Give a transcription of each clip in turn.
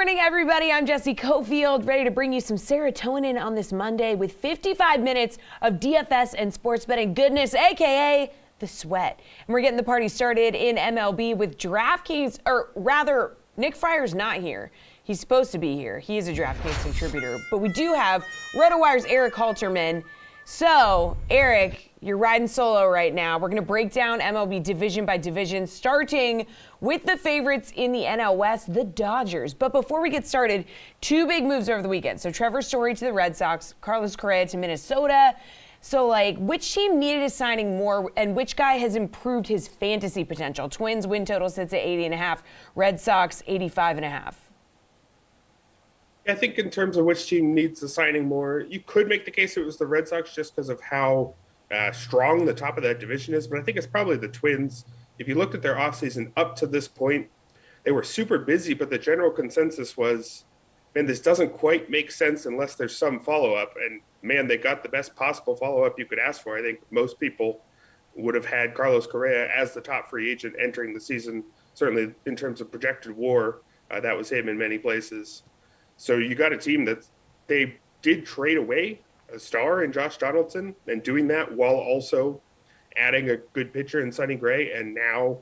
morning, everybody. I'm Jesse Cofield, ready to bring you some serotonin on this Monday with 55 minutes of DFS and sports betting goodness, aka the sweat. And we're getting the party started in MLB with DraftKings, or rather, Nick Fryer's not here. He's supposed to be here. He is a DraftKings contributor. But we do have RotoWire's Eric Halterman. So, Eric, you're riding solo right now. We're going to break down MLB division by division, starting with the favorites in the NL West, the Dodgers. But before we get started, two big moves over the weekend. So, Trevor Story to the Red Sox, Carlos Correa to Minnesota. So, which team needed a signing more, and which guy has improved his fantasy potential? Twins win total sits at 80.5, Red Sox 85.5. I think in terms of which team needs the signing more, you could make the case it was the Red Sox just because of how strong the top of that division is. But I think it's probably the Twins. If you looked at their offseason up to this point, they were super busy, but the general consensus was, man, this doesn't quite make sense unless there's some follow-up. And, man, they got the best possible follow-up you could ask for. I think most people would have had Carlos Correa as the top free agent entering the season, certainly in terms of projected WAR. That was him in many places. So you got a team that they did trade away a star in Josh Donaldson, and doing that while also adding a good pitcher in Sonny Gray, and now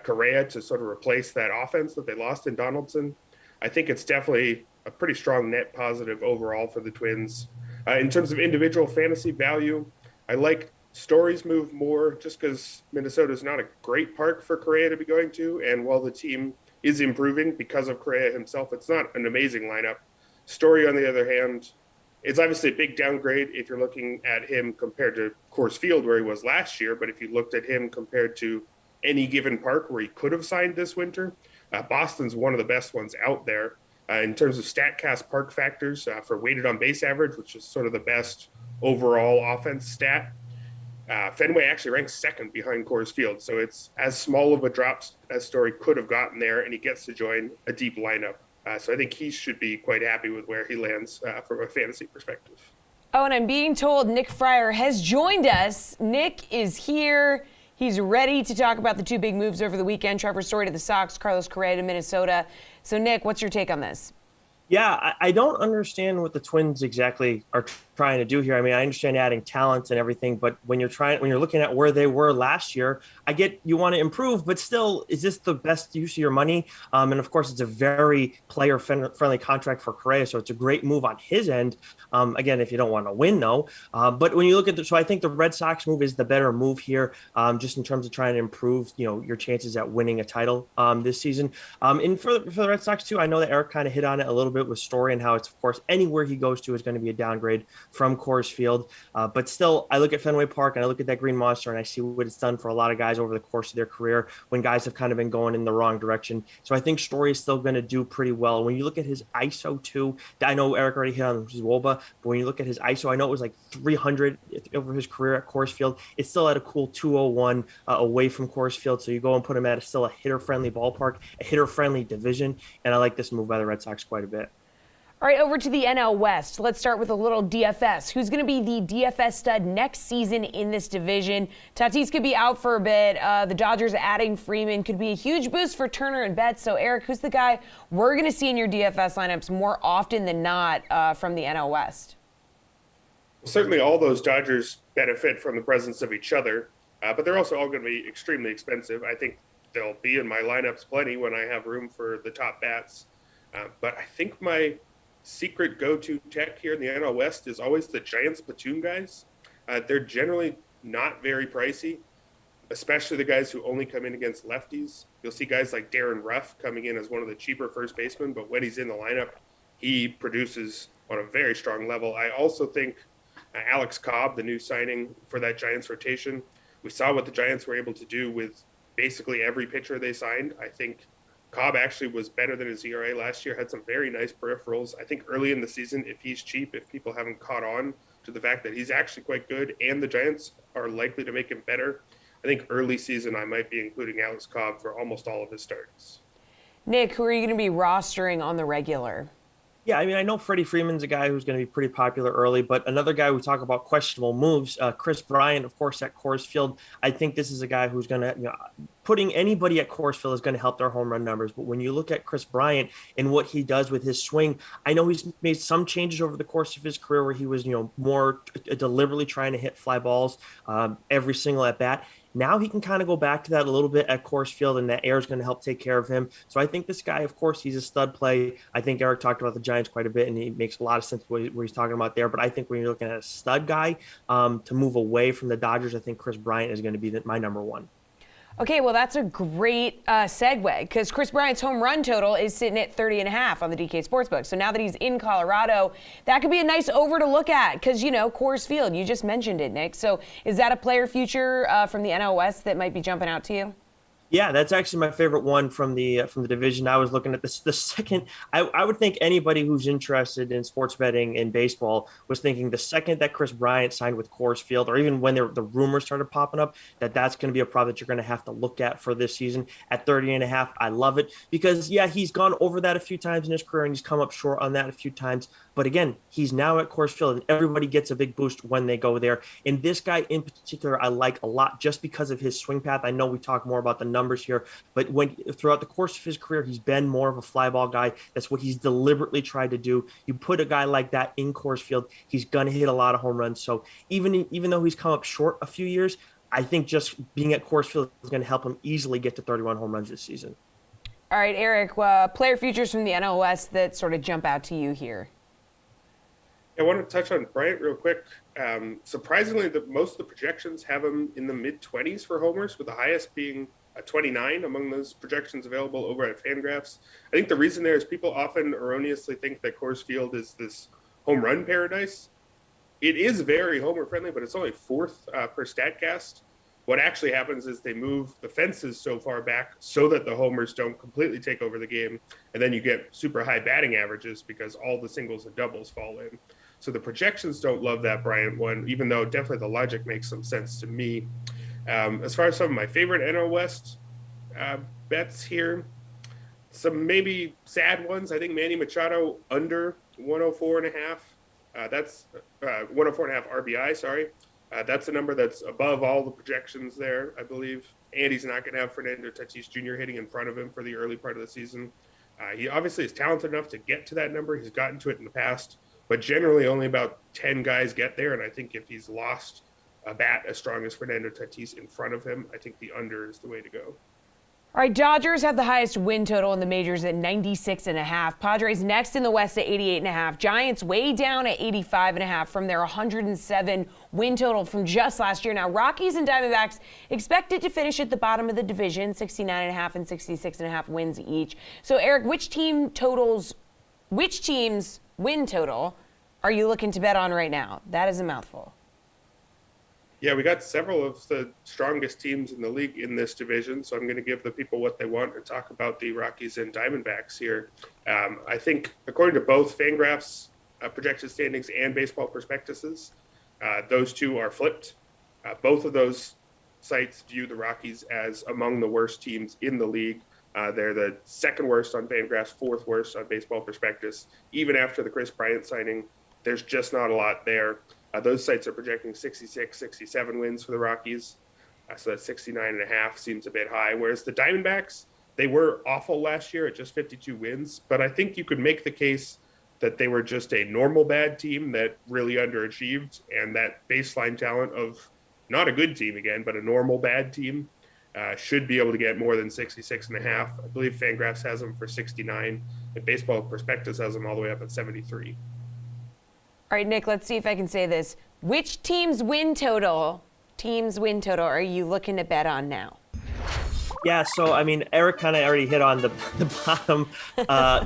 Correa to sort of replace that offense that they lost in Donaldson. I think it's definitely a pretty strong net positive overall for the Twins. In terms of individual fantasy value, I like Story's move more just because Minnesota is not a great park for Correa to be going to, and while the team is improving because of Correa himself, it's not an amazing lineup. Story, on the other hand, it's obviously a big downgrade if you're looking at him compared to Coors Field, where he was last year. But if you looked at him compared to any given park where he could have signed this winter, Boston's one of the best ones out there. In terms of StatCast park factors for weighted on base average, which is sort of the best overall offense stat, Fenway actually ranks second behind Coors Field. So it's as small of a drop as Story could have gotten there, and he gets to join a deep lineup. So I think he should be quite happy with where he lands from a fantasy perspective. Oh, and I'm being told Nick Fryer has joined us. Nick is here. He's ready to talk about the two big moves over the weekend. Trevor Story to the Sox, Carlos Correa to Minnesota. So, Nick, what's your take on this? Yeah, I don't understand what the Twins exactly are trying to do here. I mean, I understand adding talent and everything, but when you're looking at where they were last year, I get you want to improve, but still, is this the best use of your money? And of course, it's a very player-friendly contract for Correa, so it's a great move on his end. Again, if you don't want to win, though. But when you look at so I think the Red Sox move is the better move here, just in terms of trying to improve, your chances at winning a title this season. And for the Red Sox too, I know that Eric kind of hit on it a little bit with Story and how it's, of course, anywhere he goes to is going to be a downgrade from Coors Field. But still, I look at Fenway Park and I look at that Green Monster and I see what it's done for a lot of guys over the course of their career when guys have kind of been going in the wrong direction. So I think Story is still going to do pretty well. When you look at his ISO too, I know Eric already hit on his WOBA, but when you look at his ISO, I know it was like 300 over his career at Coors Field. It's still at a cool 201 away from Coors Field. So you go and put him at still a hitter-friendly ballpark, a hitter-friendly division. And I like this move by the Red Sox quite a bit. All right, over to the NL West. Let's start with a little DFS. Who's going to be the DFS stud next season in this division? Tatis could be out for a bit. The Dodgers adding Freeman could be a huge boost for Turner and Betts. So, Eric, who's the guy we're going to see in your DFS lineups more often than not from the NL West? Certainly all those Dodgers benefit from the presence of each other, but they're also all going to be extremely expensive. I think they'll be in my lineups plenty when I have room for the top bats. But I think my secret go-to tech here in the NL West is always the Giants platoon guys. They're generally not very pricey, especially the guys who only come in against lefties. You'll see guys like Darren Ruff coming in as one of the cheaper first basemen, but when he's in the lineup, he produces on a very strong level. I also think Alex Cobb, the new signing for that Giants rotation, we saw what the Giants were able to do with basically every pitcher they signed. I think Cobb actually was better than his ERA last year, had some very nice peripherals. I think early in the season, if he's cheap, if people haven't caught on to the fact that he's actually quite good and the Giants are likely to make him better, I think early season I might be including Alex Cobb for almost all of his starts. Nick, who are you going to be rostering on the regular? Yeah, I mean, I know Freddie Freeman's a guy who's going to be pretty popular early, but another guy we talk about questionable moves, Chris Bryant, of course, at Coors Field. I think this is a guy who's going to, putting anybody at Coors Field is going to help their home run numbers. But when you look at Kris Bryant and what he does with his swing, I know he's made some changes over the course of his career where he was, more deliberately trying to hit fly balls every single at bat. Now he can kind of go back to that a little bit at Coors Field, and that air is going to help take care of him. So I think this guy, of course, he's a stud play. I think Eric talked about the Giants quite a bit, and he makes a lot of sense what he's talking about there. But I think when you're looking at a stud guy to move away from the Dodgers, I think Kris Bryant is going to be my number one. Okay, well, that's a great segue because Kris Bryant's home run total is sitting at 30.5 on the DK Sportsbook. So now that he's in Colorado, that could be a nice over to look at because, Coors Field, you just mentioned it, Nick. So is that a player future from the NL West that might be jumping out to you? Yeah, that's actually my favorite one from the division. I was looking at this the second. I would think anybody who's interested in sports betting in baseball was thinking the second that Kris Bryant signed with Coors Field, or even when the rumors started popping up, that's going to be a prop that you're going to have to look at for this season at 30.5. I love it because, yeah, he's gone over that a few times in his career and he's come up short on that a few times. But again, he's now at Coors Field and everybody gets a big boost when they go there. And this guy in particular, I like a lot just because of his swing path. I know we talk more about the numbers here, but throughout the course of his career, he's been more of a fly ball guy. That's what he's deliberately tried to do. You put a guy like that in Coors Field, he's going to hit a lot of home runs. So even though he's come up short a few years, I think just being at Coors Field is going to help him easily get to 31 home runs this season. All right, Eric, player futures from the NL West that sort of jump out to you here. I want to touch on Bryant real quick. Surprisingly, most of the projections have him in the mid-20s for homers, with the highest being 29 among those projections available over at Fangraphs. I think the reason there is people often erroneously think that Coors Field is this home run paradise. It is very homer-friendly, but it's only fourth per StatCast. What actually happens is they move the fences so far back so that the homers don't completely take over the game, and then you get super high batting averages because all the singles and doubles fall in. So the projections don't love that Bryant one, even though definitely the logic makes some sense to me. As far as some of my favorite NL West bets here, some maybe sad ones. I think Manny Machado under 104.5. That's 104.5 RBI, sorry. That's a number that's above all the projections there, I believe. And he's not going to have Fernando Tatis Jr. hitting in front of him for the early part of the season. He obviously is talented enough to get to that number. He's gotten to it in the past. But generally only about 10 guys get there. And I think if he's lost a bat as strong as Fernando Tatis in front of him, I think the under is the way to go. All right, Dodgers have the highest win total in the majors at 96.5. Padres next in the West at 88.5. Giants way down at 85.5 from their 107 win total from just last year. Now, Rockies and Diamondbacks expected to finish at the bottom of the division, 69.5 and 66.5 wins each. So, Eric, which team's win total are you looking to bet on right now? That is a mouthful. Yeah, we got several of the strongest teams in the league in this division, so I'm going to give the people what they want and talk about the Rockies and Diamondbacks here. I think, according to both Fangraphs projected standings and baseball prospectuses, those two are flipped. Both of those sites view the Rockies as among the worst teams in the league. They're the second worst on Fangraphs, fourth worst on Baseball Prospectus. Even after the Kris Bryant signing, there's just not a lot there. Those sites are projecting 66, 67 wins for the Rockies. So that 69.5 seems a bit high. Whereas the Diamondbacks, they were awful last year at just 52 wins. But I think you could make the case that they were just a normal bad team that really underachieved. And that baseline talent of not a good team again, but a normal bad team should be able to get more than 66.5. I believe Fangraphs has them for 69. And Baseball Prospectus has them all the way up at 73. All right, Nick, let's see if I can say this. Which team's win total are you looking to bet on now? Yeah, so I mean, Eric kind of already hit on the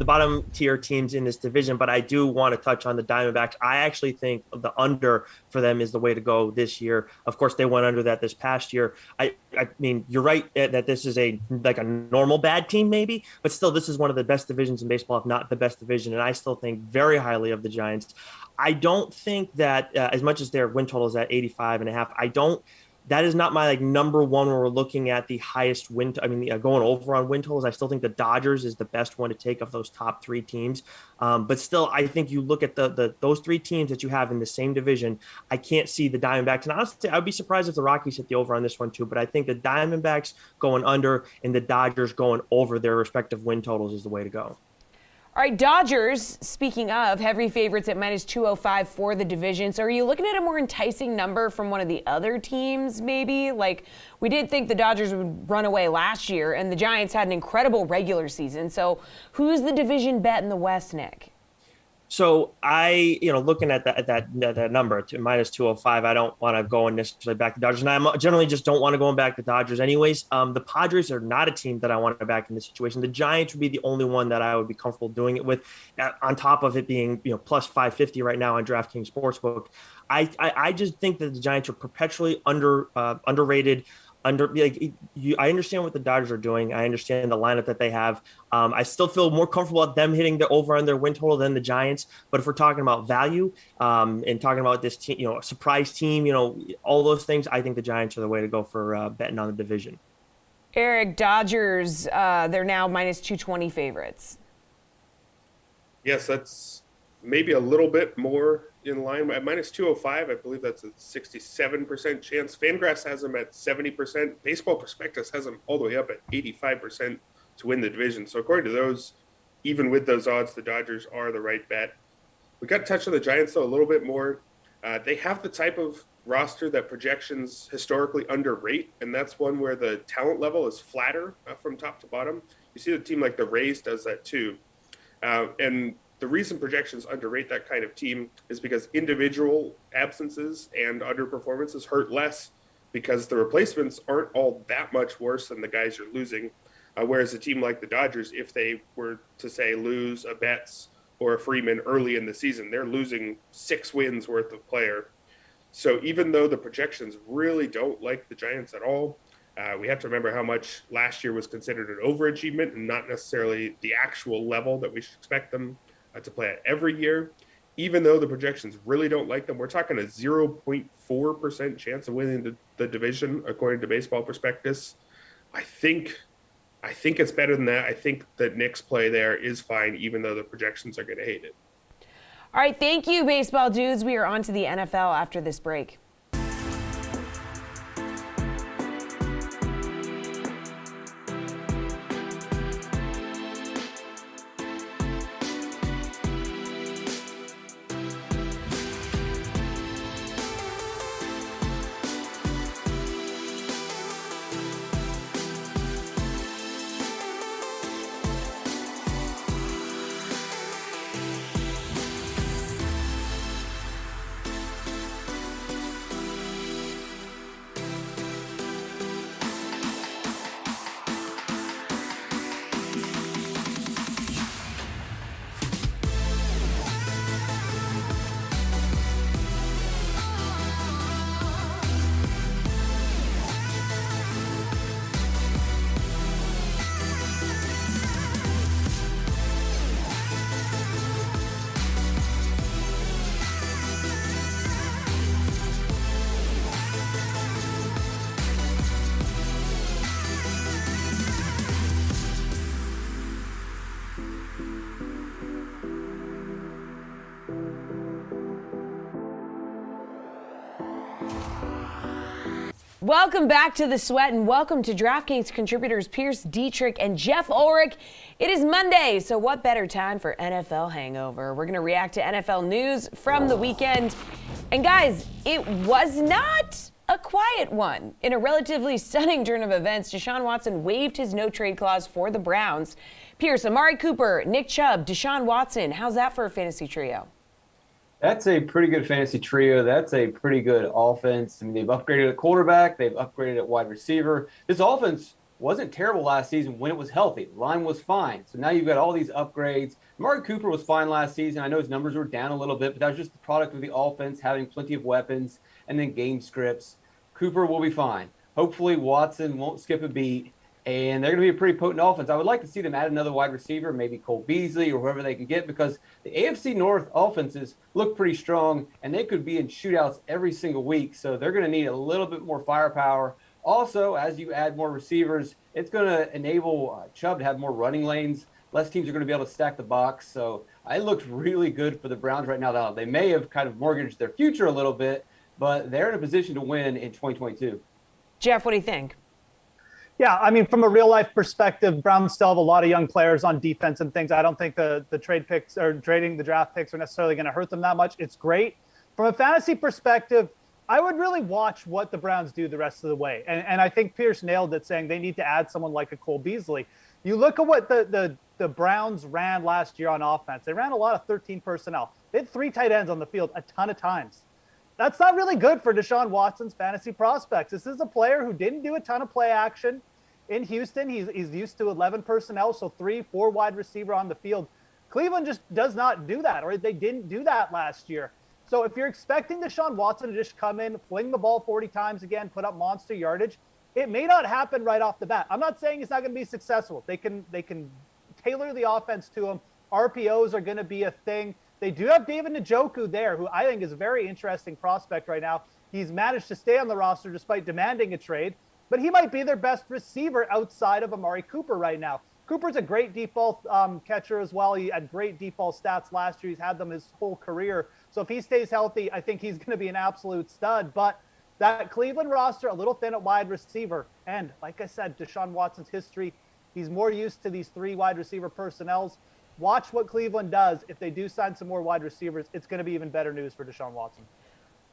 bottom tier teams in this division, but I do want to touch on the Diamondbacks. I actually think the under for them is the way to go this year. Of course, they went under that this past year. I mean, you're right that this is a normal bad team maybe, but still, this is one of the best divisions in baseball, if not the best division, and I still think very highly of the Giants. I don't think that as much as their win total is at 85.5, I don't that is not my like number one when we're looking at the highest going over on win totals. I still think the Dodgers is the best one to take of those top three teams. But still, I think you look at those three teams that you have in the same division. I can't see the Diamondbacks, and honestly, I'd be surprised if the Rockies hit the over on this one too. But I think the Diamondbacks going under and the Dodgers going over their respective win totals is the way to go. All right, Dodgers, speaking of, heavy favorites at minus 205 for the division. So are you looking at a more enticing number from one of the other teams, maybe? Like, we did think the Dodgers would run away last year, and the Giants had an incredible regular season. So who's the division bet in the West, Nick? So looking at that number to minus 205, I don't want to go necessarily back to Dodgers. And I generally just don't want to go back to Dodgers anyways. The Padres are not a team that I want to back in this situation. The Giants would be the only one that I would be comfortable doing it with, on top of it being, plus 550 right now on DraftKings Sportsbook. I just think that the Giants are perpetually underrated. I understand what the Dodgers are doing. I understand the lineup that they have. I still feel more comfortable at them hitting the over on their win total than the Giants. But if we're talking about value and talking about this team, surprise team, all those things, I think the Giants are the way to go for betting on the division. Eric, Dodgers, they're now minus 220 favorites. Yes, that's maybe a little bit more in line. At minus 205, I believe that's a 67% chance. Fangraphs has them at 70%. Baseball Prospectus has them all the way up at 85% to win the division. So according to those, even with those odds, the Dodgers are the right bet. We got to touch on the Giants, though, a little bit more. They have the type of roster that projections historically underrate, and that's one where the talent level is flatter from top to bottom. You see a team like the Rays does that too. And the reason projections underrate that kind of team is because individual absences and underperformances hurt less because the replacements aren't all that much worse than the guys you're losing. Whereas a team like the Dodgers, if they were to, say, lose a Betts or a Freeman early in the season, they're losing 6 wins worth of player. So even though the projections really don't like the Giants at all, we have to remember how much last year was considered an overachievement and not necessarily the actual level that we should expect them to play at every year. Even though the projections really don't like them, we're talking a 0.4% chance of winning the division, according to Baseball Prospectus. I think it's better than that. I think that Nick's play there is fine, even though the projections are going to hate it. All right, thank you, baseball dudes. We are on to the NFL after this break. Welcome back to The Sweat, and welcome to DraftKings contributors Pierce Dietrich and Jeff Ulrich. It is Monday, so what better time for NFL hangover? We're going to react to NFL news from the weekend. And guys, it was not a quiet one. In a relatively stunning turn of events, Deshaun Watson waived his no-trade clause for the Browns. Pierce, Amari Cooper, Nick Chubb, Deshaun Watson, how's that for a fantasy trio? That's a pretty good fantasy trio. That's a pretty good offense. I mean, they've upgraded at quarterback. They've upgraded at wide receiver. This offense wasn't terrible last season when it was healthy. The line was fine. So now you've got all these upgrades. Amari Cooper was fine last season. I know his numbers were down a little bit, but that was just the product of the offense having plenty of weapons and then game scripts. Cooper will be fine. Hopefully Watson won't skip a beat. and they're going to be a pretty potent offense. I would like to see them add another wide receiver, maybe Cole Beasley or whoever they can get, because the AFC North offenses look pretty strong, and they could be in shootouts every single week. So they're going to need a little bit more firepower. Also, as you add more receivers, it's going to enable Chubb to have more running lanes. Less teams are going to be able to stack the box. So it looks really good for the Browns right now. Now, they may have kind of mortgaged their future a little bit, but they're in a position to win in 2022. Jeff, what do you think? Yeah, I mean, from a real life perspective, Browns still have a lot of young players on defense and things. I don't think the trade picks or trading the draft picks are necessarily going to hurt them that much. It's great. From a fantasy perspective, I would really watch what the Browns do the rest of the way. And I think Pierce nailed it, saying they need to add someone like a Cole Beasley. You look at what the Browns ran last year on offense. They ran a lot of 13 personnel. They had 3 tight ends on the field a ton of times. That's not really good for Deshaun Watson's fantasy prospects. This is a player who didn't do a ton of play action in Houston. He's used to 11 personnel, so 3-4 wide receiver on the field. Cleveland just does not do that, or they didn't do that last year. So if you're expecting Deshaun Watson to just come in, fling the ball 40 times again, put up monster yardage, it may not happen right off the bat. I'm not saying it's not going to be successful. They can tailor the offense to him. RPOs are going to be a thing. They do have David Njoku there, who I think is a very interesting prospect right now. He's managed to stay on the roster despite demanding a trade, but he might be their best receiver outside of Amari Cooper right now. Cooper's a great deep ball catcher as well. He had great deep ball stats last year. He's had them his whole career. So if he stays healthy, I think he's going to be an absolute stud. But that Cleveland roster, a little thin at wide receiver. And like I said, Deshaun Watson's history, he's more used to these 3 wide receiver personnels. Watch what Cleveland does. If they do sign some more wide receivers, it's going to be even better news for Deshaun Watson.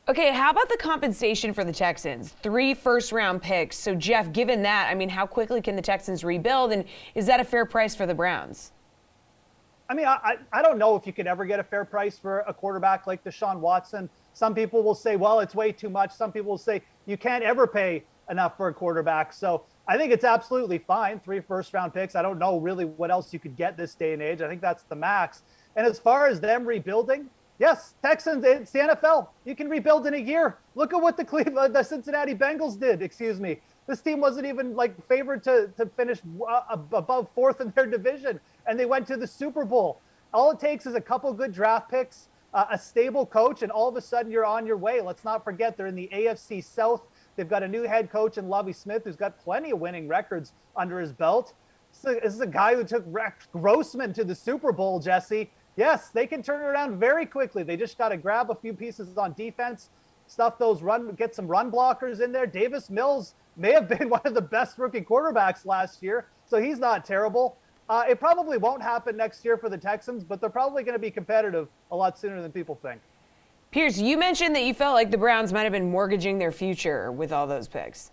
Okay, how about the compensation for the Texans? 3 first-round picks. So, Jeff, given that, I mean, how quickly can the Texans rebuild, and is that a fair price for the Browns? I mean, I don't know if you could ever get a fair price for a quarterback like Deshaun Watson. Some people will say, well, it's way too much. Some people will say you can't ever pay enough for a quarterback. So I think it's absolutely fine. 3 first-round picks. I don't know really what else you could get this day and age. I think that's the max. And as far as them rebuilding, yes, Texans, it's the NFL. You can rebuild in a year. Look at what the Cincinnati Bengals did. Excuse me. This team wasn't even favored to finish above 4th in their division, and they went to the Super Bowl. All it takes is a couple good draft picks, a stable coach, and all of a sudden you're on your way. Let's not forget they're in the AFC South. They've got a new head coach in Lovie Smith, who's got plenty of winning records under his belt. This is a guy who took Rex Grossman to the Super Bowl, Jesse. Yes, they can turn it around very quickly. They just got to grab a few pieces on defense, get some run blockers in there. Davis Mills may have been one of the best rookie quarterbacks last year, so he's not terrible. It probably won't happen next year for the Texans, but they're probably going to be competitive a lot sooner than people think. Pierce, you mentioned that you felt like the Browns might have been mortgaging their future with all those picks.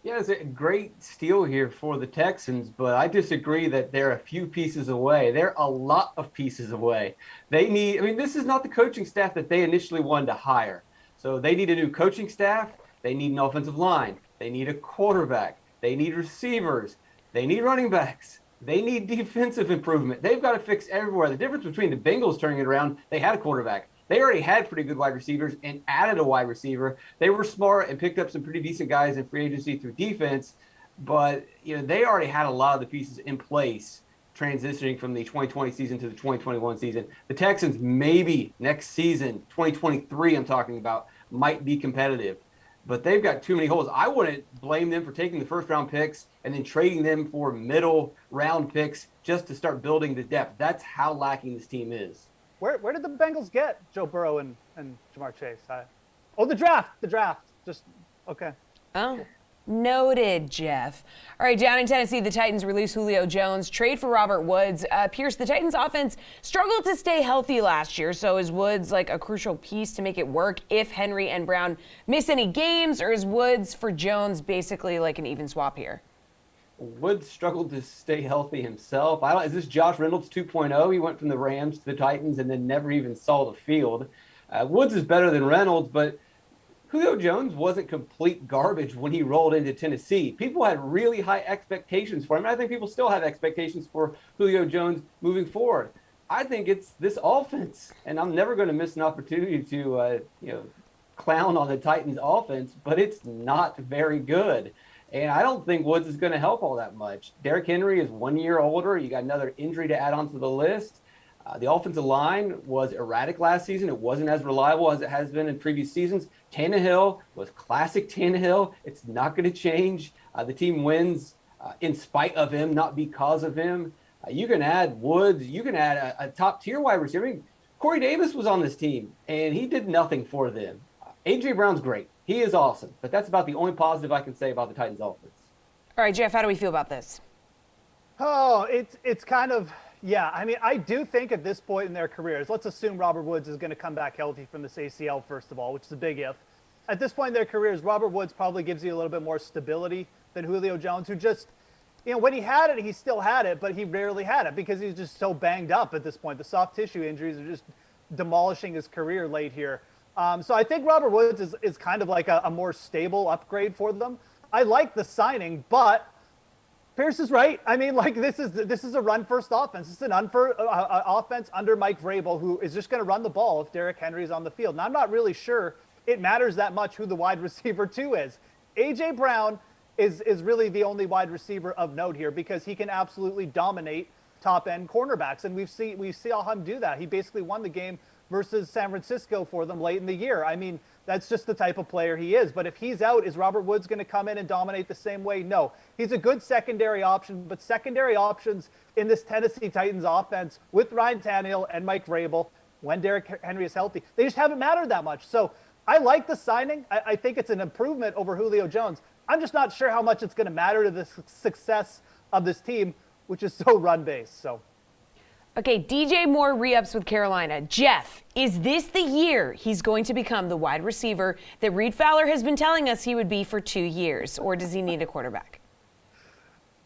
Yeah, it's a great steal here for the Texans, but I disagree that they're a few pieces away. They're a lot of pieces away. This is not the coaching staff that they initially wanted to hire. So they need a new coaching staff. They need an offensive line. They need a quarterback. They need receivers. They need running backs. They need defensive improvement. They've got to fix everywhere. The difference between the Bengals turning it around, they had a quarterback. They already had pretty good wide receivers and added a wide receiver. They were smart and picked up some pretty decent guys in free agency through defense, but they already had a lot of the pieces in place transitioning from the 2020 season to the 2021 season. The Texans maybe next season, 2023 I'm talking about, might be competitive, but they've got too many holes. I wouldn't blame them for taking the first round picks and then trading them for middle round picks just to start building the depth. That's how lacking this team is. Where did the Bengals get Joe Burrow and Jamar Chase? The draft. Just, okay. Oh, noted, Jeff. All right, down in Tennessee, the Titans release Julio Jones, trade for Robert Woods. Pierce, the Titans offense struggled to stay healthy last year, so is Woods a crucial piece to make it work if Henry and Brown miss any games, or is Woods for Jones basically an even swap here? Woods struggled to stay healthy himself. Is this Josh Reynolds 2.0? He went from the Rams to the Titans and then never even saw the field. Woods is better than Reynolds, but Julio Jones wasn't complete garbage when he rolled into Tennessee. People had really high expectations for him. And I think people still have expectations for Julio Jones moving forward. I think it's this offense, and I'm never going to miss an opportunity to clown on the Titans offense, but it's not very good. And I don't think Woods is going to help all that much. Derrick Henry is 1 year older. You got another injury to add onto the list. The offensive line was erratic last season. It wasn't as reliable as it has been in previous seasons. Tannehill was classic Tannehill. It's not going to change. The team wins in spite of him, not because of him. You can add Woods. You can add a top-tier wide receiver. I mean, Corey Davis was on this team, and he did nothing for them. A.J. Brown's great. He is awesome. But that's about the only positive I can say about the Titans' offense. All right, Jeff, how do we feel about this? Oh, it's kind of, yeah. I mean, I do think at this point in their careers, let's assume Robert Woods is going to come back healthy from this ACL, first of all, which is a big if. At this point in their careers, Robert Woods probably gives you a little bit more stability than Julio Jones, who just, when he had it, he still had it, but he rarely had it because he's just so banged up at this point. The soft tissue injuries are just demolishing his career late here. So I think Robert Woods is kind of like a more stable upgrade for them. I like the signing, but Pierce is right. I mean, like this is a run-first offense. It's an offense under Mike Vrabel, who is just going to run the ball if Derrick Henry is on the field. And I'm not really sure it matters that much who the wide receiver 2 is. A.J. Brown is really the only wide receiver of note here because he can absolutely dominate top-end cornerbacks, and we saw him do that. He basically won the game versus San Francisco for them late in the year. I mean, that's just the type of player he is. But if he's out, is Robert Woods going to come in and dominate the same way? No. He's a good secondary option, but secondary options in this Tennessee Titans offense with Ryan Tannehill and Mike Vrabel, when Derrick Henry is healthy, they just haven't mattered that much. So I like the signing. I think it's an improvement over Julio Jones. I'm just not sure how much it's going to matter to the success of this team, which is so run-based. So. Okay, DJ Moore re-ups with Carolina. Jeff, is this the year he's going to become the wide receiver that Reed Fowler has been telling us he would be for 2 years, or does he need a quarterback?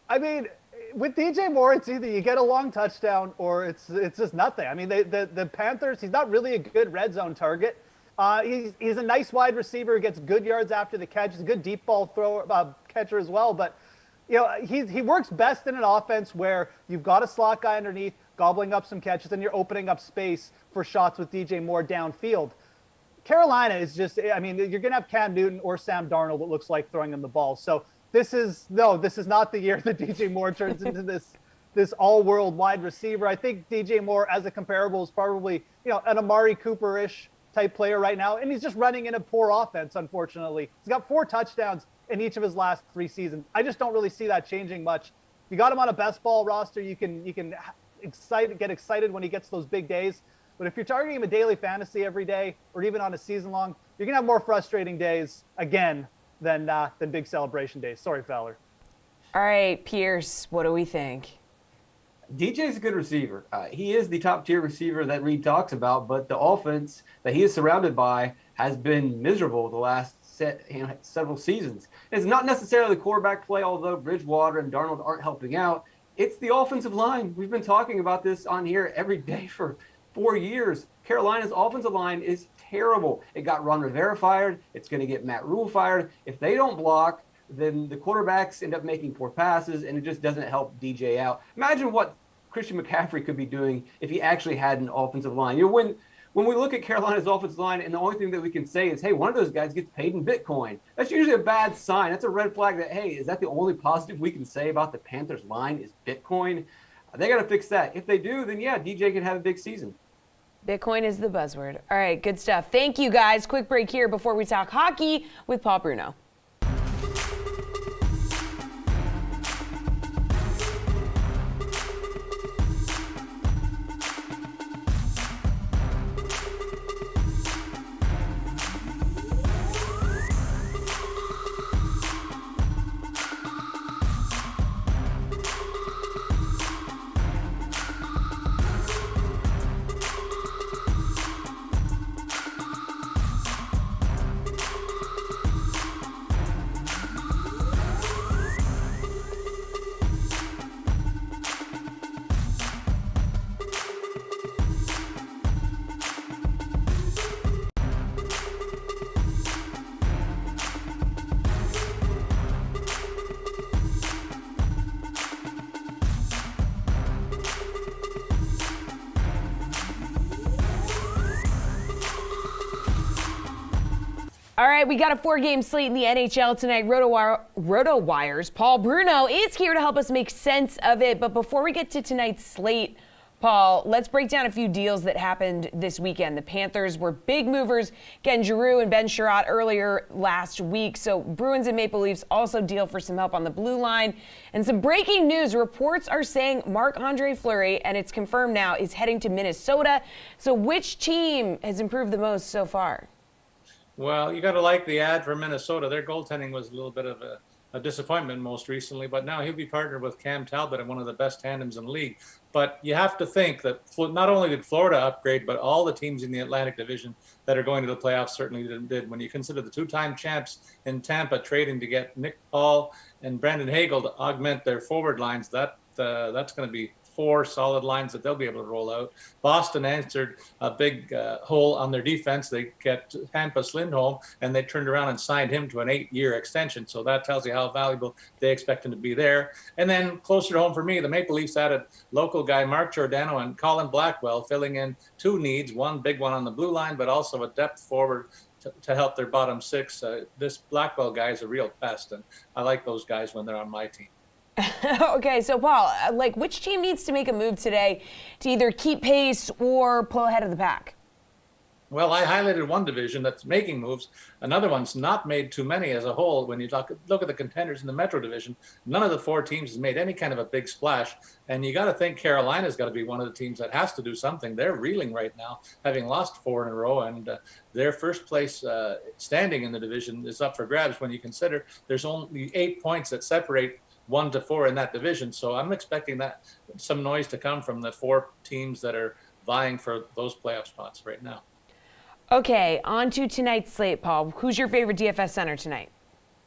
I mean, with DJ Moore, it's either you get a long touchdown or it's just nothing. I mean, the Panthers, he's not really a good red zone target. He's a nice wide receiver who gets good yards after the catch. He's a good deep ball catcher as well, but he works best in an offense where you've got a slot guy underneath, gobbling up some catches, and you're opening up space for shots with DJ Moore downfield. Carolina is just, I mean, you're going to have Cam Newton or Sam Darnold, it looks like, throwing him the ball. So this is not the year that DJ Moore turns into this all-world wide receiver. I think DJ Moore, as a comparable, is probably, an Amari Cooper-ish type player right now, and he's just running in a poor offense, unfortunately. He's got 4 touchdowns in each of his last 3 seasons. I just don't really see that changing much. You got him on a best ball roster, you can get excited when he gets those big days. But if you're targeting him a daily fantasy every day or even on a season long, you're going to have more frustrating days again than big celebration days. Sorry, Fowler. All right, Pierce, what do we think? DJ's a good receiver. He is the top tier receiver that Reed talks about, but the offense that he is surrounded by has been miserable the last several seasons. It's not necessarily the quarterback play, although Bridgewater and Darnold aren't helping out. It's the offensive line. We've been talking about this on here every day for 4 years. Carolina's offensive line is terrible. It got Ron Rivera fired. It's going to get Matt Rule fired. If they don't block, then the quarterbacks end up making poor passes, and it just doesn't help DJ out. Imagine what Christian McCaffrey could be doing if he actually had an offensive line. When we look at Carolina's offensive line, and the only thing that we can say is, hey, one of those guys gets paid in Bitcoin. That's usually a bad sign. That's a red flag that, hey, is that the only positive we can say about the Panthers line is Bitcoin? They got to fix that. If they do, then yeah, DJ can have a big season. Bitcoin is the buzzword. All right, good stuff. Thank you, guys. Quick break here before we talk hockey with Paul Bruno. All right, we got a 4-game slate in the NHL tonight. RotoWire's Paul Bruno is here to help us make sense of it. But before we get to tonight's slate, Paul, let's break down a few deals that happened this weekend. The Panthers were big movers, getting Giroux and Ben Sherratt earlier last week. So Bruins and Maple Leafs also deal for some help on the blue line. And some breaking news, reports are saying Marc-Andre Fleury, and it's confirmed now, is heading to Minnesota. So which team has improved the most so far? Well, you got to like the ad for Minnesota. Their goaltending was a little bit of a disappointment most recently, but now he'll be partnered with Cam Talbot in one of the best tandems in the league. But you have to think that not only did Florida upgrade, but all the teams in the Atlantic Division that are going to the playoffs certainly did. When you consider the two-time champs in Tampa trading to get Nick Paul and Brandon Hagel to augment their forward lines, that's going to be 4 solid lines that they'll be able to roll out. Boston answered a big hole on their defense. They get Hampus Lindholm, and they turned around and signed him to an 8-year extension. So that tells you how valuable they expect him to be there. And then closer to home for me, the Maple Leafs added local guy Mark Giordano and Colin Blackwell, filling in 2 needs, one big one on the blue line, but also a depth forward to help their bottom 6. This Blackwell guy is a real pest, and I like those guys when they're on my team. Okay, so Paul, which team needs to make a move today to either keep pace or pull ahead of the pack? Well, I highlighted one division that's making moves. Another one's not made too many as a whole. When you look at the contenders in the Metro Division, none of the 4 teams has made any kind of a big splash. And you got to think Carolina's got to be one of the teams that has to do something. They're reeling right now, having lost 4 in a row, and their first place standing in the division is up for grabs when you consider there's only 8 points that separate 1 to 4 in that division. So I'm expecting that some noise to come from the 4 teams that are vying for those playoff spots right now. Okay, on to tonight's slate, Paul. Who's your favorite DFS center tonight?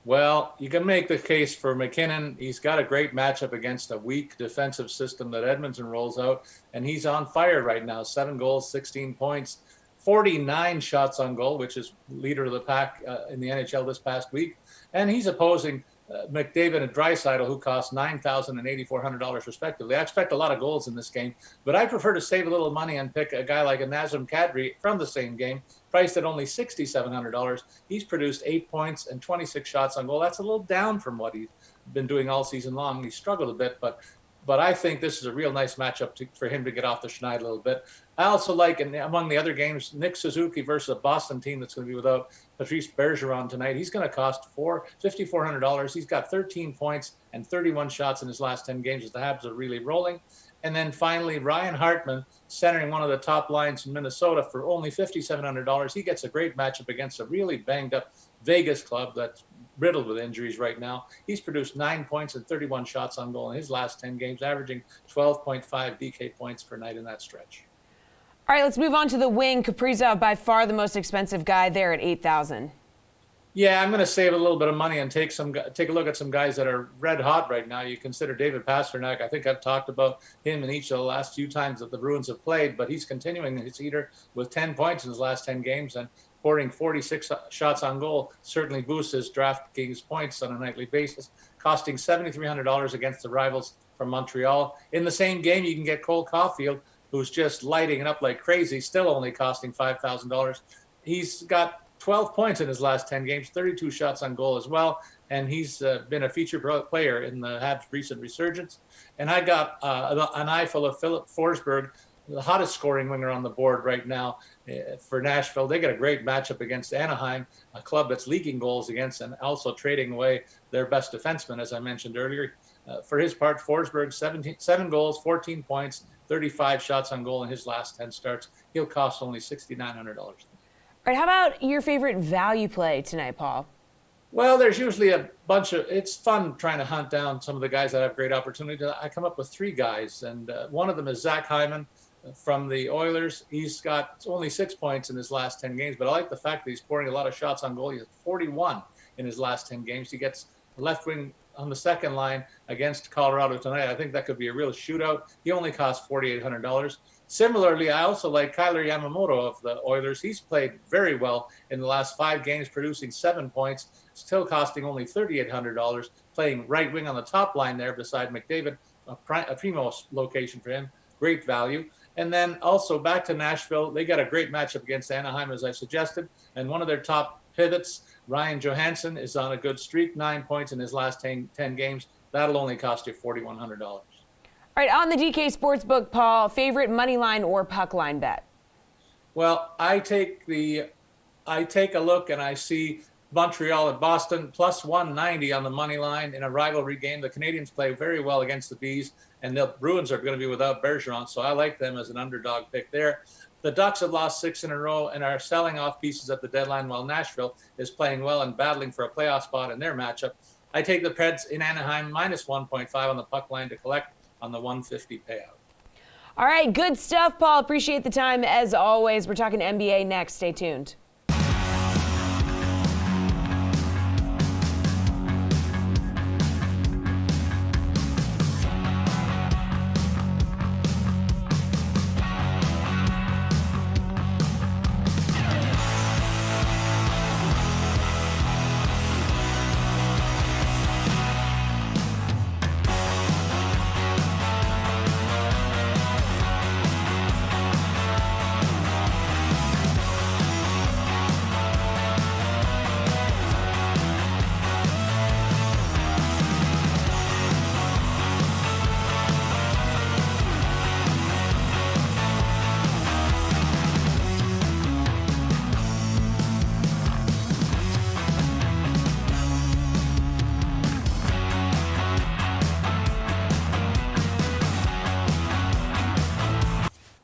Well, you can make the case for McKinnon. He's got a great matchup against a weak defensive system that Edmonton rolls out, and he's on fire right now. 7 goals, 16 points, 49 shots on goal, which is leader of the pack in the NHL this past week. And he's opposing McDavid and Draisaitl, who cost $9,000 and $8,400 respectively. I expect a lot of goals in this game, but I prefer to save a little money and pick a guy like a Nazem Kadri from the same game, priced at only $6,700. He's produced 8 points and 26 shots on goal. That's a little down from what he's been doing all season long. He struggled a bit, but I think this is a real nice matchup for him to get off the schneid a little bit. I also like, among the other games, Nick Suzuki versus a Boston team that's going to be without Patrice Bergeron tonight. He's going to cost $5,400. He's got 13 points and 31 shots in his last 10 games as the Habs are really rolling. And then finally, Ryan Hartman, centering one of the top lines in Minnesota for only $5,700. He gets a great matchup against a really banged-up Vegas club that's riddled with injuries right now. He's produced 9 points and 31 shots on goal in his last 10 games, averaging 12.5 DK points per night in that stretch. All right, let's move on to the wing. Kaprizov, by far the most expensive guy there at $8,000. Yeah, I'm going to save a little bit of money and take a look at some guys that are red hot right now. You consider David Pasternak. I think I've talked about him in each of the last few times that the Bruins have played, but he's continuing his heater with 10 points in his last 10 games and pouring 46 shots on goal. Certainly boosts his DraftKings points on a nightly basis, costing $7,300 against the rivals from Montreal. In the same game, you can get Cole Caulfield, who's just lighting it up like crazy, still only costing $5,000. He's got 12 points in his last 10 games, 32 shots on goal as well, and he's been a featured player in the Habs' recent resurgence. And I got an eye full of Philip Forsberg, the hottest scoring winger on the board right now for Nashville. They got a great matchup against Anaheim, a club that's leaking goals against and also trading away their best defenseman, as I mentioned earlier. For his part, Forsberg, 7 goals, 14 points, 35 shots on goal in his last 10 starts. He'll cost only $6,900. All right, how about your favorite value play tonight, Paul? Well, there's usually a bunch of, it's fun trying to hunt down some of the guys that have great opportunity. I come up with 3 guys, and one of them is Zach Hyman from the Oilers. He's got only 6 points in his last 10 games, but I like the fact that he's pouring a lot of shots on goal. He has 41 in his last 10 games. He gets left wing on the second line against Colorado tonight. I think that could be a real shootout. He only costs $4,800. Similarly, I also like Kylie Yamamoto of the Oilers. He's played very well in the last 5 games, producing 7 points, still costing only $3,800, playing right wing on the top line there beside McDavid, a primo location for him. Great value. And then also back to Nashville. They got a great matchup against Anaheim, as I suggested, and one of their top pivots Ryan Johansson is on a good streak, 9 points in his last 10 games. That'll only cost you $4,100. All right, on the DK Sportsbook, Paul, favorite money line or puck line bet? Well, I take a look and I see Montreal at Boston plus 190 on the money line in a rivalry game. The Canadians play very well against the Bees, and the Bruins are going to be without Bergeron, so I like them as an underdog pick there. The Ducks have lost 6 in a row and are selling off pieces at the deadline, while Nashville is playing well and battling for a playoff spot in their matchup. I take the Preds in Anaheim minus 1.5 on the puck line to collect on the 150 payout. All right, good stuff, Paul. Appreciate the time as always. We're talking NBA next. Stay tuned.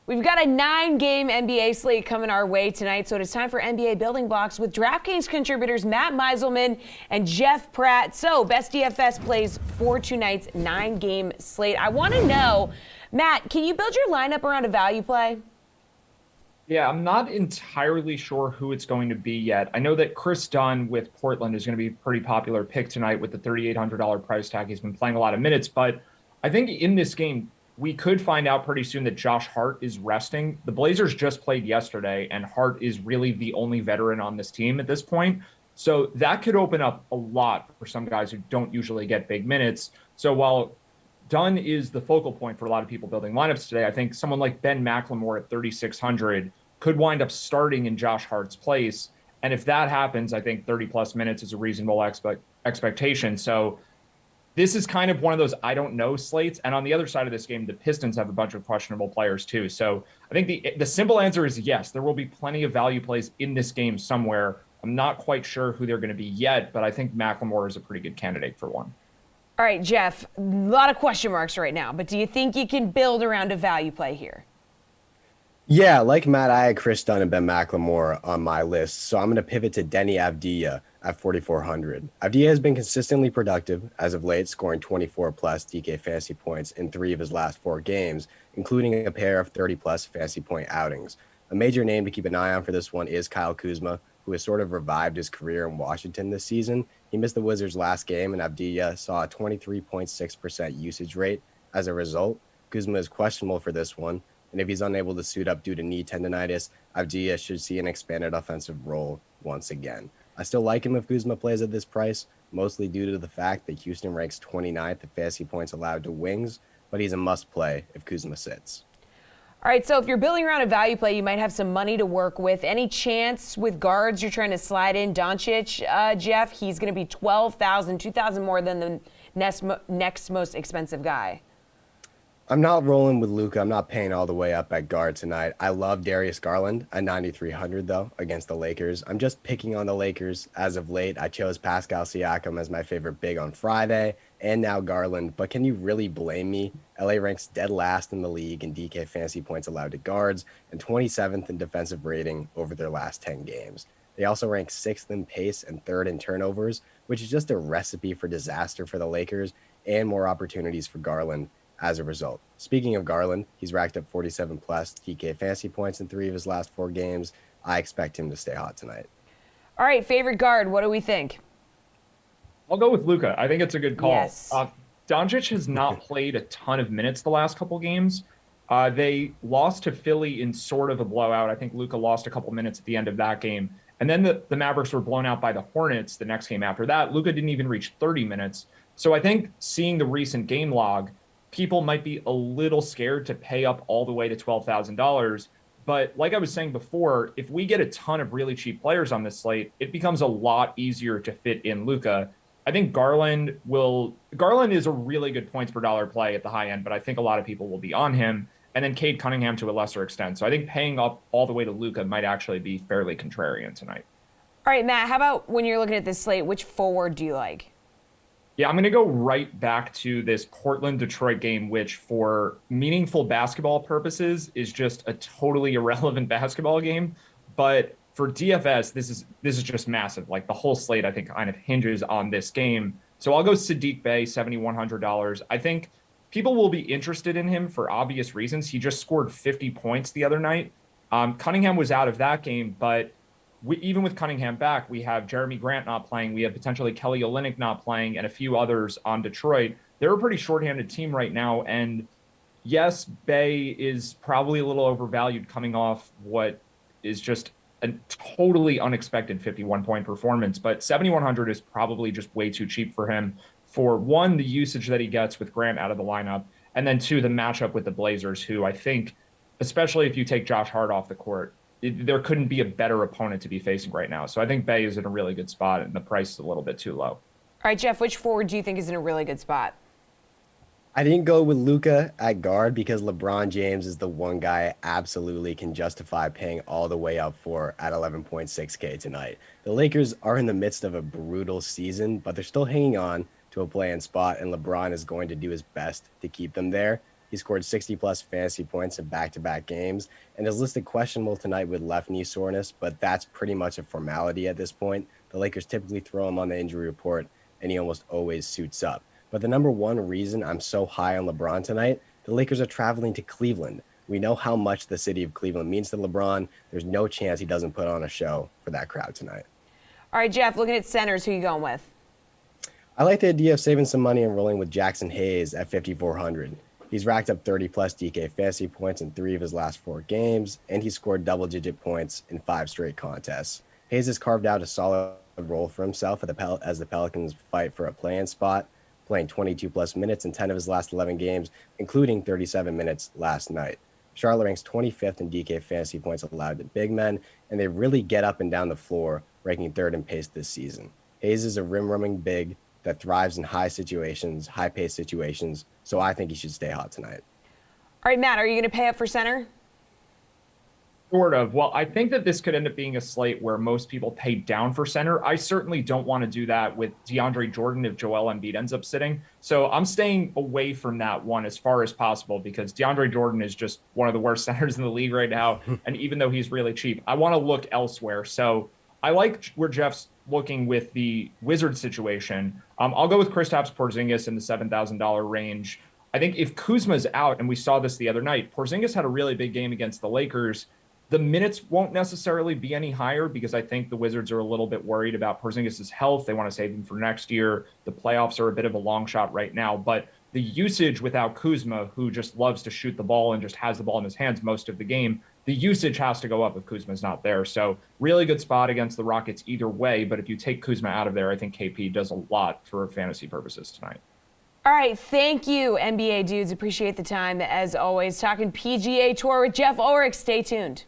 We've got a 9-game NBA slate coming our way tonight, so it is time for NBA Building Blocks with DraftKings contributors Matt Meiselman and Jeff Pratt. So, best DFS plays for tonight's 9-game slate. I want to know, Matt, can you build your lineup around a value play? Yeah, I'm not entirely sure who it's going to be yet. I know that Chris Dunn with Portland is going to be a pretty popular pick tonight with the $3,800 price tag. He's been playing a lot of minutes, but I think in this game, we could find out pretty soon that Josh Hart is resting. The Blazers just played yesterday, and Hart is really the only veteran on this team at this point. So that could open up a lot for some guys who don't usually get big minutes. So while Dunn is the focal point for a lot of people building lineups today, I think someone like Ben McLemore at 3,600 could wind up starting in Josh Hart's place. And if that happens, I think 30-plus minutes is a reasonable expectation. So this is kind of one of those I don't know slates. And on the other side of this game, the Pistons have a bunch of questionable players too. So I think the simple answer is yes, there will be plenty of value plays in this game somewhere. I'm not quite sure who they're going to be yet, but I think McLemore is a pretty good candidate for one. All right, Jeff, a lot of question marks right now, but do you think you can build around a value play here? Yeah, like Matt, I had Chris Dunn and Ben McLemore on my list, so I'm going to pivot to Denny Avdija at 4,400. Avdija has been consistently productive as of late, scoring 24-plus DK fantasy points in 3 of his last 4 games, including a pair of 30-plus fantasy point outings. A major name to keep an eye on for this one is Kyle Kuzma, who has sort of revived his career in Washington this season. He missed the Wizards' last game, and Avdija saw a 23.6% usage rate. As a result, Kuzma is questionable for this one, and if he's unable to suit up due to knee tendonitis, Avdija should see an expanded offensive role once again. I still like him if Kuzma plays at this price, mostly due to the fact that Houston ranks 29th in fantasy points allowed to wings, but he's a must-play if Kuzma sits. All right, so if you're building around a value play, you might have some money to work with. Any chance with guards you're trying to slide in? Doncic, Jeff, he's going to be $12,000, $2,000 more than the next most expensive guy. I'm not rolling with Luka. I'm not paying all the way up at guard tonight. I love Darius Garland at 9,300 though against the Lakers. I'm just picking on the Lakers as of late. I chose Pascal Siakam as my favorite big on Friday and now Garland, but can you really blame me? LA ranks dead last in the league in DK fantasy points allowed to guards and 27th in defensive rating over their last 10 games. They also rank 6th in pace and 3rd in turnovers, which is just a recipe for disaster for the Lakers and more opportunities for Garland as a result. Speaking of Garland, he's racked up 47-plus DK fantasy points in 3 of his last 4 games. I expect him to stay hot tonight. All right, favorite guard, what do we think? I'll go with Luka. I think it's a good call. Yes. Doncic has not played a ton of minutes the last couple games. They lost to Philly in sort of a blowout. I think Luka lost a couple minutes at the end of that game. And then the Mavericks were blown out by the Hornets the next game after that. Luka didn't even reach 30 minutes. So I think seeing the recent game log, people might be a little scared to pay up all the way to $12,000. But like I was saying before, if we get a ton of really cheap players on this slate, it becomes a lot easier to fit in Luka. I think Garland is a really good points per dollar play at the high end, but I think a lot of people will be on him. And then Cade Cunningham to a lesser extent. So I think paying up all the way to Luka might actually be fairly contrarian tonight. All right, Matt, how about when you're looking at this slate, which forward do you like? Yeah, I'm going to go right back to this Portland-Detroit game, which for meaningful basketball purposes is just a totally irrelevant basketball game. But for DFS, this is just massive. Like the whole slate, I think, kind of hinges on this game. So I'll go Saddiq Bey, $7,100. I think people will be interested in him for obvious reasons. He just scored 50 points the other night. Cunningham was out of that game, but even with Cunningham back, we have Jeremy Grant not playing. We have potentially Kelly Olynyk not playing and a few others on Detroit. They're a pretty shorthanded team right now. And yes, Bey is probably a little overvalued coming off what is just a totally unexpected 51-point performance. But 7,100 is probably just way too cheap for him for, one, the usage that he gets with Grant out of the lineup, and then two, the matchup with the Blazers, who I think, especially if you take Josh Hart off the court, there couldn't be a better opponent to be facing right now. So I think Bey is in a really good spot, and the price is a little bit too low. All right, Jeff, which forward do you think is in a really good spot? I didn't go with Luka at guard because LeBron James is the one guy I absolutely can justify paying all the way up for at 11.6K tonight. The Lakers are in the midst of a brutal season, but they're still hanging on to a play-in spot, and LeBron is going to do his best to keep them there. He scored 60-plus fantasy points in back-to-back games and is listed questionable tonight with left knee soreness, but that's pretty much a formality at this point. The Lakers typically throw him on the injury report, and he almost always suits up. But the number one reason I'm so high on LeBron tonight, the Lakers are traveling to Cleveland. We know how much the city of Cleveland means to LeBron. There's no chance he doesn't put on a show for that crowd tonight. All right, Jeff, looking at centers, who are you going with? I like the idea of saving some money and rolling with Jackson Hayes at 5,400. He's racked up 30-plus DK fantasy points in 3 of his last 4 games, and he scored double-digit points in 5 straight contests. Hayes has carved out a solid role for himself as the Pelicans fight for a play-in spot, playing 22-plus minutes in 10 of his last 11 games, including 37 minutes last night. Charlotte ranks 25th in DK fantasy points allowed to big men, and they really get up and down the floor, ranking 3rd in pace this season. Hayes is a rim-roaming big that thrives in high-paced situations, so I think he should stay hot tonight. All right, Matt, are you going to pay up for center? Sort of. Well, I think that this could end up being a slate where most people pay down for center. I certainly don't want to do that with DeAndre Jordan if Joel Embiid ends up sitting. So I'm staying away from that one as far as possible because DeAndre Jordan is just one of the worst centers in the league right now. And even though he's really cheap, I want to look elsewhere. So I like where Jeff's looking with the Wizards situation. I'll go with Kristaps Porzingis in the $7,000 range. I think if Kuzma's out, and we saw this the other night, Porzingis had a really big game against the Lakers. The minutes won't necessarily be any higher because I think the Wizards are a little bit worried about Porzingis' health. They want to save him for next year. The playoffs are a bit of a long shot right now, but the usage without Kuzma, who just loves to shoot the ball and just has the ball in his hands most of the game, the usage has to go up if Kuzma's not there. So really good spot against the Rockets either way, but if you take Kuzma out of there, I think KP does a lot for fantasy purposes tonight. All right, thank you, NBA dudes. Appreciate the time, as always. Talking PGA Tour with Jeff Ulrich. Stay tuned.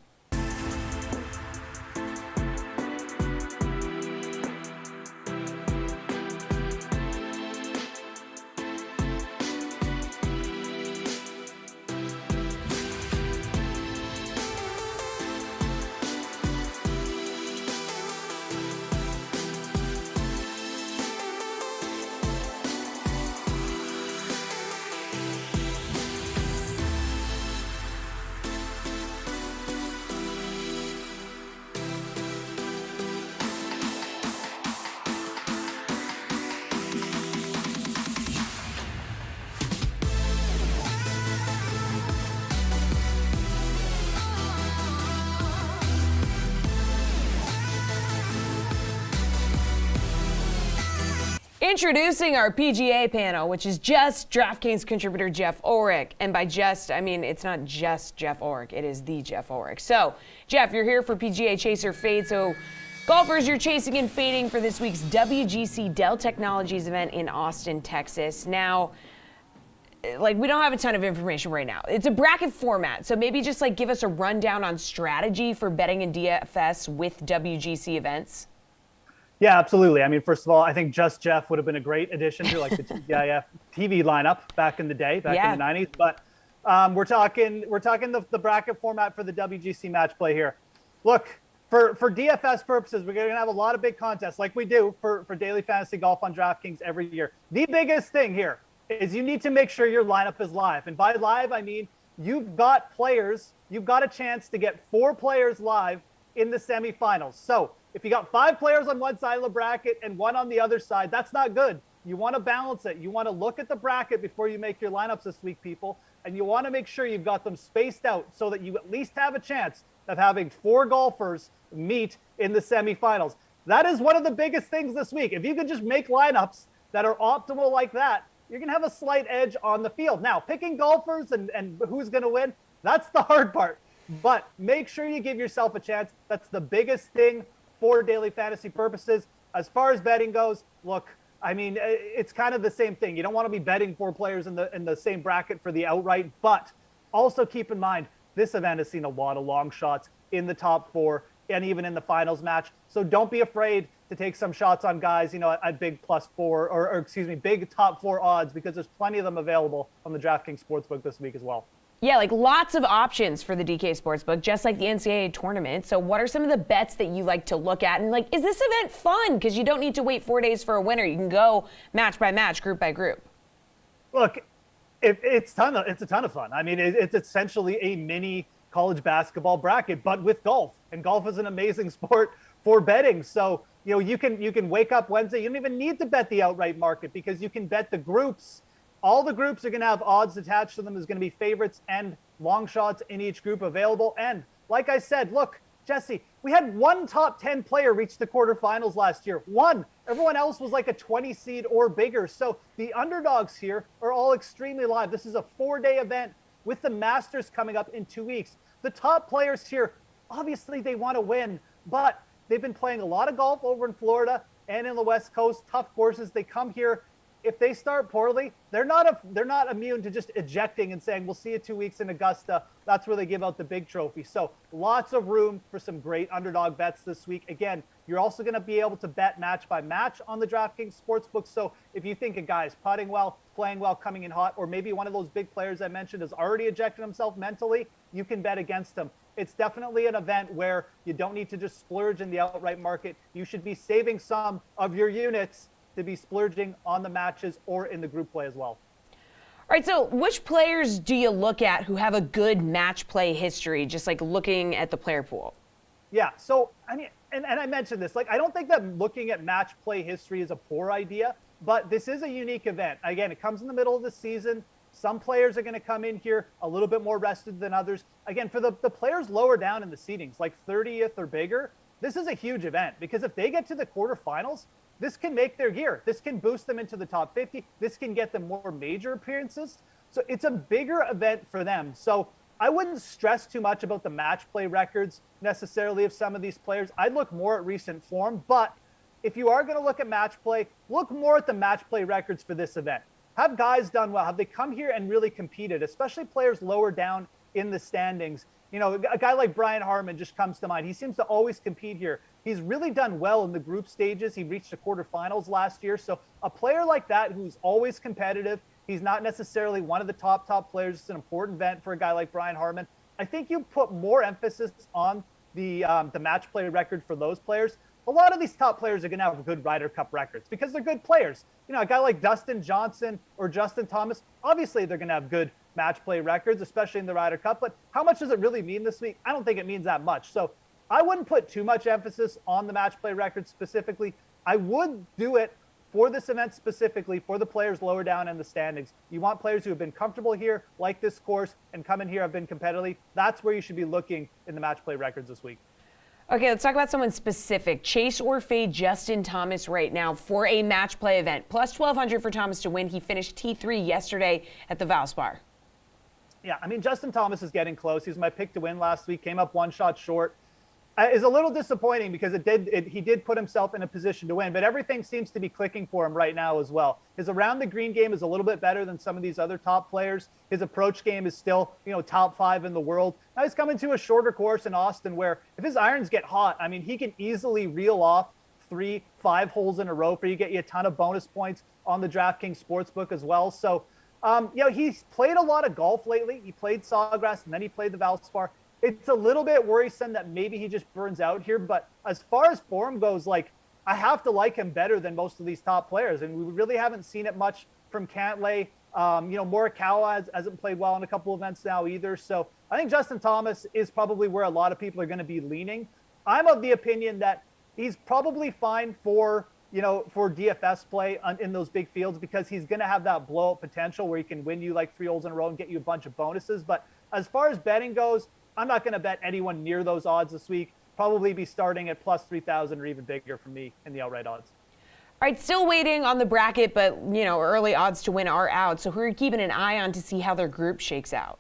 Introducing our PGA panel, which is just DraftKings contributor Jeff Ulrich. And by just, I mean, it's not just Jeff Ulrich, it is the Jeff Ulrich. So, Jeff, you're here for PGA Chaser Fade. So, golfers, you're chasing and fading for this week's WGC Dell Technologies event in Austin, Texas. Now, like, we don't have a ton of information right now. It's a bracket format, so maybe just like give us a rundown on strategy for betting in DFS with WGC events. Yeah, absolutely. I mean, first of all, I think Just Jeff would have been a great addition to like the TGIF TV lineup back in the day, back in the 90s. But we're talking the bracket format for the WGC match play here. Look, for DFS purposes, we're going to have a lot of big contests like we do for daily fantasy golf on DraftKings every year. The biggest thing here is you need to make sure your lineup is live. And by live, I mean you've got a chance to get 4 players live in the semifinals. So if you got 5 players on one side of the bracket and 1 on the other side, that's not good. You want to balance it. You want to look at the bracket before you make your lineups this week, people. And you want to make sure you've got them spaced out so that you at least have a chance of having 4 golfers meet in the semifinals. That is one of the biggest things this week. If you can just make lineups that are optimal like that, you're going to have a slight edge on the field. Now, picking golfers and who's going to win, that's the hard part. But make sure you give yourself a chance. That's the biggest thing for daily fantasy purposes. As far as betting goes, look, I mean, it's kind of the same thing. You don't want to be betting 4 players in the same bracket for the outright, but also keep in mind, this event has seen a lot of long shots in the top 4 and even in the finals match. So don't be afraid to take some shots on guys, at big +4 or big top 4 odds, because there's plenty of them available on the DraftKings Sportsbook this week as well. Yeah, like lots of options for the DK Sportsbook, just like the NCAA tournament. So what are some of the bets that you like to look at? And like, is this event fun? Because you don't need to wait 4 days for a winner. You can go match by match, group by group. Look, it's a ton of fun. I mean, it's essentially a mini college basketball bracket, but with golf. And golf is an amazing sport for betting. So, you can wake up Wednesday. You don't even need to bet the outright market because you can bet the groups. All the groups are going to have odds attached to them. There's going to be favorites and long shots in each group available. And like I said, look, Jesse, we had 1 top 10 player reach the quarterfinals last year. 1. Everyone else was like a 20 seed or bigger. So the underdogs here are all extremely live. This is a 4-day event with the Masters coming up in 2 weeks. The top players here, obviously they want to win, but they've been playing a lot of golf over in Florida and in the West Coast, tough courses. They come here. If they start poorly, they're not immune to just ejecting and saying, we'll see you 2 weeks in Augusta. That's where they give out the big trophy. So lots of room for some great underdog bets this week. Again, you're also going to be able to bet match by match on the DraftKings Sportsbook. So if you think a guy is putting well, playing well, coming in hot, or maybe one of those big players I mentioned has already ejected himself mentally, you can bet against him. It's definitely an event where you don't need to just splurge in the outright market. You should be saving some of your units to be splurging on the matches or in the group play as well. All right, so which players do you look at who have a good match play history, just like looking at the player pool? Yeah, so, I mean, and I mentioned this, like, I don't think that looking at match play history is a poor idea, but this is a unique event. Again, it comes in the middle of the season. Some players are going to come in here a little bit more rested than others. Again, for the players lower down in the seedings, like 30th or bigger, this is a huge event because if they get to the quarterfinals, this can make their year. This can boost them into the top 50. This can get them more major appearances. So it's a bigger event for them. So I wouldn't stress too much about the match play records necessarily of some of these players. I'd look more at recent form. But if you are going to look at match play, look more at the match play records for this event. Have guys done well? Have they come here and really competed, especially players lower down in the standings? A guy like Bryant Hartman just comes to mind. He seems to always compete here. He's really done well in the group stages. He reached the quarterfinals last year. So a player like that who's always competitive, he's not necessarily one of the top players. It's an important event for a guy like Bryant Hartman. I think you put more emphasis on the match play record for those players. A lot of these top players are going to have good Ryder Cup records because they're good players. A guy like Dustin Johnson or Justin Thomas, obviously they're going to have good match play records, especially in the Ryder Cup. But how much does it really mean this week? I don't think it means that much. So I wouldn't put too much emphasis on the match play records specifically. I would do it for this event specifically for the players lower down in the standings. You want players who have been comfortable here, like this course, and come in here, have been competitive. That's where you should be looking in the match play records this week. Okay, let's talk about someone specific. Chase or fade Justin Thomas right now for a match play event. Plus 1,200 for Thomas to win. He finished T3 yesterday at the Valspar. Yeah, I mean, Justin Thomas is getting close. He was my pick to win last week, came up 1 shot short. is a little disappointing because he did put himself in a position to win, but everything seems to be clicking for him right now as well. His around the green game is a little bit better than some of these other top players. His approach game is still, top 5 in the world. Now he's coming to a shorter course in Austin where if his irons get hot, I mean, he can easily reel off 3-5 holes in a row for you, get you a ton of bonus points on the DraftKings Sportsbook as well. So, he's played a lot of golf lately. He played Sawgrass and then he played the Valspar. It's a little bit worrisome that maybe he just burns out here. But as far as form goes, I have to like him better than most of these top players. And we really haven't seen it much from Cantlay. Morikawa hasn't played well in a couple events now either. So I think Justin Thomas is probably where a lot of people are going to be leaning. I'm of the opinion that he's probably fine for DFS play in those big fields because he's going to have that blowout potential where he can win you 3 holes in a row and get you a bunch of bonuses. But as far as betting goes, I'm not going to bet anyone near those odds this week. Probably be starting at plus 3,000 or even bigger for me in the outright odds. All right, still waiting on the bracket, but, early odds to win are out. So who are you keeping an eye on to see how their group shakes out?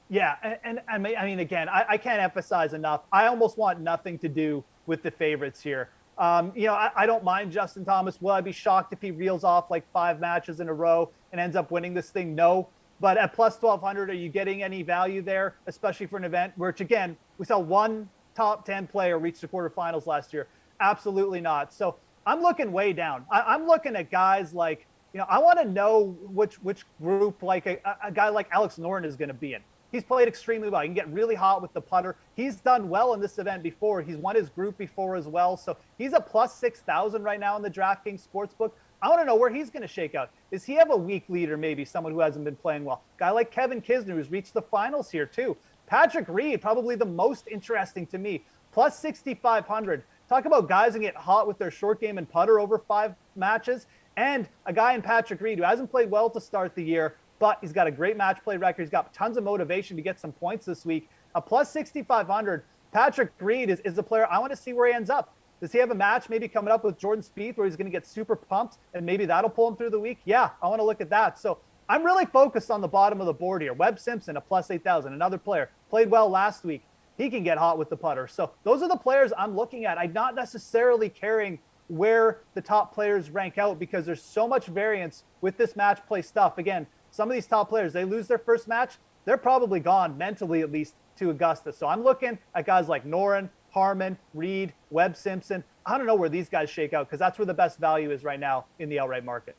Yeah, and I mean, again, I can't emphasize enough. I almost want nothing to do with the favorites here. I don't mind Justin Thomas. Will I be shocked if he reels off 5 matches in a row and ends up winning this thing? No. But at plus 1,200, are you getting any value there, especially for an event which, again, we saw one top 10 player reach the quarterfinals last year? Absolutely not. So I'm looking way down. I'm looking at guys I want to know which group a guy like Alex Noren is going to be in. He's played extremely well. He can get really hot with the putter. He's done well in this event before. He's won his group before as well. So he's a plus 6,000 right now in the DraftKings Sportsbook. I want to know where he's going to shake out. Does he have a weak leader, maybe someone who hasn't been playing well? Guy like Kevin Kisner, who's reached the finals here too. Patrick Reed, probably the most interesting to me, plus 6,500. Talk about guys that get hot with their short game and putter over 5 matches. And a guy in Patrick Reed who hasn't played well to start the year, but he's got a great match play record. He's got tons of motivation to get some points this week. A plus 6,500. Patrick Reed is a player I want to see where he ends up. Does he have a match maybe coming up with Jordan Spieth where he's going to get super pumped and maybe that'll pull him through the week? Yeah, I want to look at that. So I'm really focused on the bottom of the board here. Webb Simpson, a plus 8,000, another player. Played well last week. He can get hot with the putter. So those are the players I'm looking at. I'm not necessarily caring where the top players rank out because there's so much variance with this match play stuff. Again, some of these top players, they lose their first match, they're probably gone mentally at least to Augusta. So I'm looking at guys like Noren, Hartman, Reed, Webb Simpson. I don't know where these guys shake out because that's where the best value is right now in the outright market.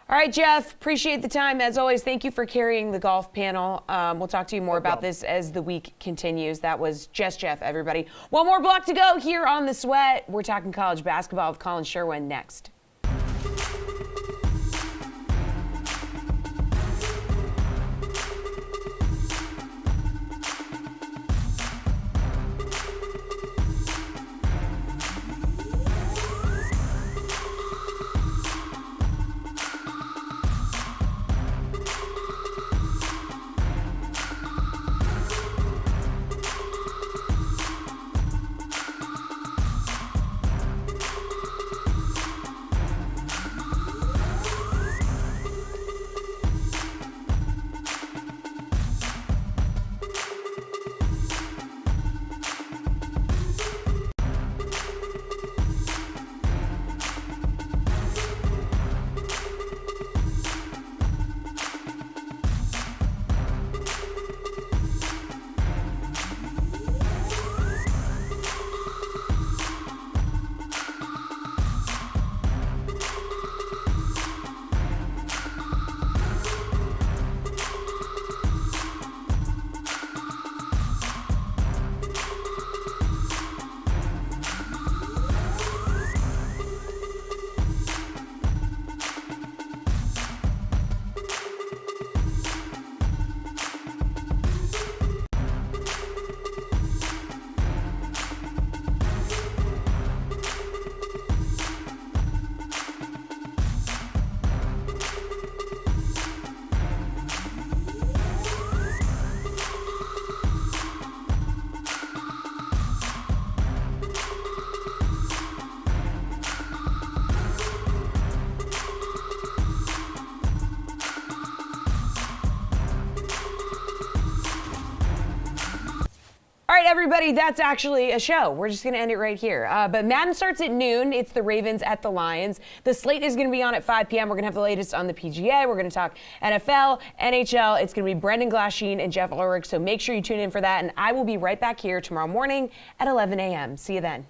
All right, Jeff, appreciate the time. As always, thank you for carrying the golf panel. We'll talk to you more about this as the week continues. That was just Jeff, everybody. One more block to go here on The Sweat. We're talking college basketball with Colin Sherwin next. right, everybody, that's actually a show. We're just going to end it right here. But Madden starts at noon. It's the Ravens at the Lions. The slate is going to be on at 5 p.m. We're going to have the latest on the PGA. We're going to talk NFL, NHL. It's going to be Brendan Glasheen and Jeff Ulrich. So make sure you tune in for that. And I will be right back here tomorrow morning at 11 a.m. See you then.